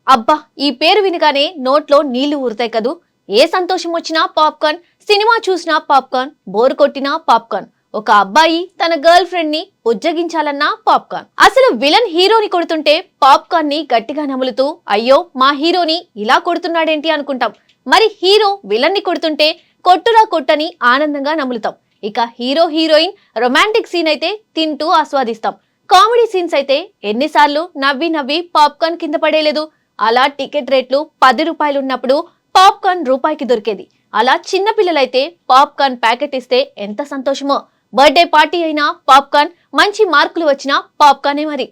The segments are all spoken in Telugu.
అబ్బా ఈ పేరు వినగానే నోట్లో నీళ్లు ఊరుతాయి కదూ. ఏ సంతోషం వచ్చినా పాప్కార్న్, సినిమా చూసినా పాప్కార్న్, బోర్ కొట్టినా పాప్కార్న్. ఒక అబ్బాయి తన గర్ల్ ఫ్రెండ్ ని ఉజ్జగించాలన్నా పాప్కార్న్. అసలు విలన్ హీరోని కొడుతుంటే పాప్కార్న్ ని గట్టిగా నములుతూ అయ్యో మా హీరోని ఇలా కొడుతున్నాడేంటి అనుకుంటాం. మరి హీరో విలన్ ని కొడుతుంటే కొట్టురా కొట్టని ఆనందంగా నములుతాం. ఇక హీరో హీరోయిన్ రొమాంటిక్ సీన్ అయితే తింటూ ఆస్వాదిస్తాం. కామెడీ సీన్స్ అయితే ఎన్నిసార్లు నవ్వి నవ్వి పాప్కార్న్ కింద పడేలేదు. అలా టికెట్ రేట్లు 10 రూపాయలు ఉన్నప్పుడు పాప్కార్న్ రూపాయికి దొరికేది. అలా చిన్న పిల్లలైతే పాప్కార్న్ ప్యాకెట్ ఇస్తే ఎంత సంతోషమో. బర్త్డే పార్టీ అయినా పాప్కార్న్, మంచి మార్కులు వచ్చినా పాప్కార్నే మరి.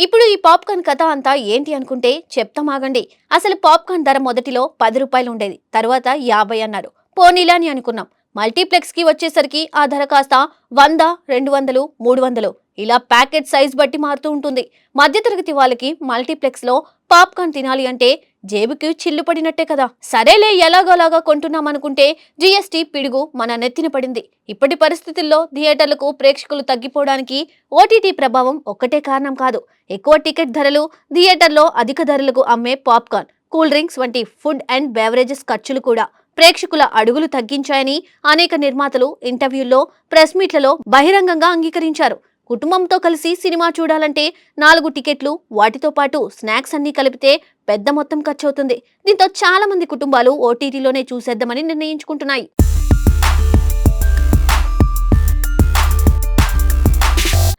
ఇప్పుడు ఈ పాప్కార్న్ కథ అంతా ఏంటి అనుకుంటే చెప్తామాగండి. అసలు పాప్కార్న్ ధర మొదటిలో 10 రూపాయలు ఉండేది, తర్వాత 50 అన్నారు. పోనీలా అని అనుకున్నాం. మల్టీప్లెక్స్ కి వచ్చేసరికి ఆ ధర కాస్త 100, 200, 300 ఇలా ప్యాకెట్ సైజ్ బట్టి మారుతూ ఉంటుంది. మధ్యతరగతి వాళ్ళకి మల్టీప్లెక్స్ లో పాప్కార్న్ తినాలి అంటే జేబుకి చిల్లు పడినట్టే కదా. సరేలే ఎలాగోలాగా కొంటున్నాం అనుకుంటే జీఎస్టీ పిడుగు మన నెత్తిన పడింది. ఇప్పటి పరిస్థితుల్లో థియేటర్లకు ప్రేక్షకులు తగ్గిపోవడానికి ఓటీటీ ప్రభావం ఒక్కటే కారణం కాదు. ఎక్కువ టికెట్ ధరలు, థియేటర్లో అధిక ధరలకు అమ్మే పాప్కార్న్, కూల్ డ్రింక్స్ వంటి ఫుడ్ అండ్ బెవరేజెస్ ఖర్చులు కూడా ప్రేక్షకుల అడుగులు తగ్గించాయని అనేక నిర్మాతలు ఇంటర్వ్యూల్లో, ప్రెస్ మీట్లలో బహిరంగంగా అంగీకరించారు. కుటుంబంతో కలిసి సినిమా చూడాలంటే 4 టికెట్లు, వాటితో పాటు స్నాక్స్ అన్ని కలిపితే పెద్ద మొత్తం ఖర్చవుతుంది. దీంతో చాలా మంది కుటుంబాలు ఓటీటీలోనే చూసేద్దామని నిర్ణయించుకుంటున్నాయి.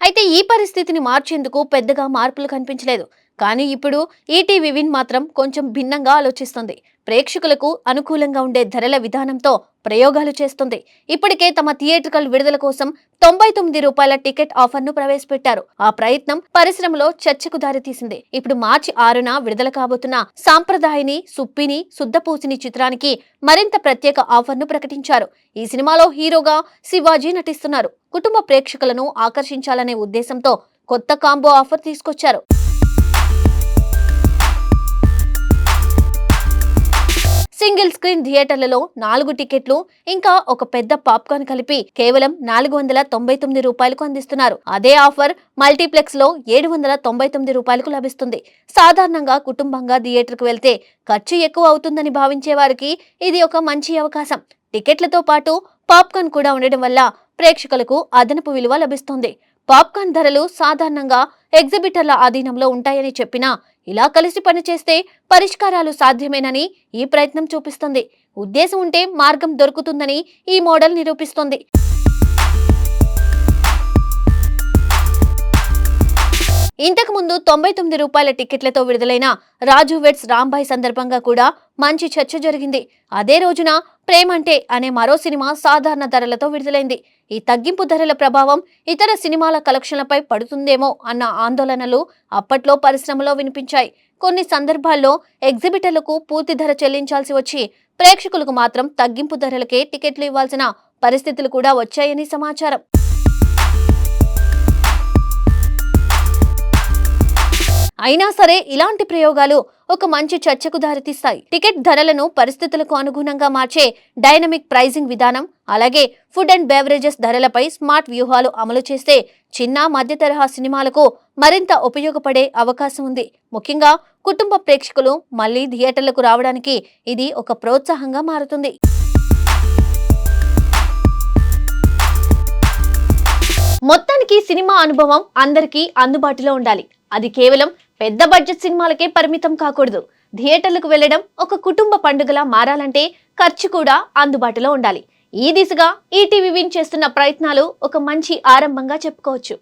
అయితే ఈ పరిస్థితిని మార్చేందుకు పెద్దగా మార్పులు కనిపించలేదు. కానీ ఇప్పుడు ఈటీవీ విన్ మాత్రం కొంచెం భిన్నంగా ఆలోచిస్తుంది. ప్రేక్షకులకు అనుకూలంగా ఉండే ధరల విధానంతో ప్రయోగాలు చేస్తుంది. ఇప్పటికే తమ థియేట్రికల్ విడుదల కోసం 99 రూపాయల టికెట్ ఆఫర్ ను ప్రవేశపెట్టారు. ఆ ప్రయత్నం పరిశ్రమలో చర్చకు దారితీసింది. ఇప్పుడు మార్చి 6న విడుదల కాబోతున్న సాంప్రదాయని, సుప్పిని, శుద్ధపూసిని చిత్రానికి మరింత ప్రత్యేక ఆఫర్ ను ప్రకటించారు. ఈ సినిమాలో హీరోగా శివాజీ నటిస్తున్నారు. కుటుంబ ప్రేక్షకులను ఆకర్షించాలనే ఉద్దేశంతో కొత్త కాంబో ఆఫర్ తీసుకొచ్చారు. సింగిల్ స్క్రీన్ థియేటర్లలో 4 టికెట్లు, ఇంకా ఒక పెద్ద పాప్కార్న్ కలిపి కేవలం 499 రూపాయలకు అందిస్తున్నారు. అదే ఆఫర్ మల్టీప్లెక్స్ లో 799 రూపాయలకు లభిస్తుంది. సాధారణంగా కుటుంబంగా థియేటర్కు వెళ్తే ఖర్చు ఎక్కువ అవుతుందని భావించే వారికి ఇది ఒక మంచి అవకాశం. టికెట్లతో పాటు పాప్కార్న్ కూడా ఉండడం వల్ల ప్రేక్షకులకు అదనపు విలువ లభిస్తుంది. పాప్కార్న్ ధరలు సాధారణంగా ఎగ్జిబిటర్ల ఆధీనంలో ఉంటాయని చెప్పినా ఇలా కలిసి పనిచేస్తే పరిష్కారాలు సాధ్యమేనని ఈ ప్రయత్నం చూపిస్తుంది. ఉద్దేశం ఉంటే మార్గం దొరుకుతుందని ఈ మోడల్ నిరూపిస్తుంది. ఇంతకు ముందు 99 రూపాయల టికెట్లతో విడుదలైన రాజు వెడ్స్ రాంబాయ్ సందర్భంగా కూడా మంచి చర్చ జరిగింది. అదే రోజున ప్రేమంటే అనే మరో సినిమా సాధారణ ధరలతో విడుదలైంది. ఈ తగ్గింపు ధరల ప్రభావం ఇతర సినిమాల కలెక్షన్లపై పడుతుందేమో అన్న ఆందోళనలు అప్పట్లో పరిశ్రమలో వినిపించాయి. కొన్ని సందర్భాల్లో ఎగ్జిబిటర్లకు పూర్తి ధర చెల్లించాల్సి వచ్చి ప్రేక్షకులకు మాత్రం తగ్గింపు ధరలకే టికెట్లు ఇవ్వాల్సిన పరిస్థితులు కూడా వచ్చాయని సమాచారం. అయినా సరే ఇలాంటి ప్రయోగాలు ఒక మంచి చర్చకు దారితీస్తాయి. టికెట్ ధరలను పరిస్థితులకు అనుగుణంగా మార్చే డైనమిక్ ప్రైజింగ్ విధానం, అలాగే ఫుడ్ అండ్ బెవరేజెస్ ధరలపై స్మార్ట్ వ్యూహాలు అమలు చేస్తే చిన్న, మధ్య తరహా సినిమాలకు మరింత ఉపయోగపడే అవకాశం ఉంది. ముఖ్యంగా కుటుంబ ప్రేక్షకులు మళ్లీ థియేటర్లకు రావడానికి ఇది ఒక ప్రోత్సాహంగా మారుతుంది. మొత్తానికి సినిమా అనుభవం అందరికీ అందుబాటులో ఉండాలి. అది కేవలం పెద్ద బడ్జెట్ సినిమాలకే పరిమితం కాకూడదు. థియేటర్లకు వెళ్లడం ఒక కుటుంబ పండుగలా మారాలంటే ఖర్చు కూడా అందుబాటులో ఉండాలి. ఈ దిశగా ఈటీవీ విన్ చేస్తున్న ప్రయత్నాలు ఒక మంచి ఆరంభంగా చెప్పుకోవచ్చు.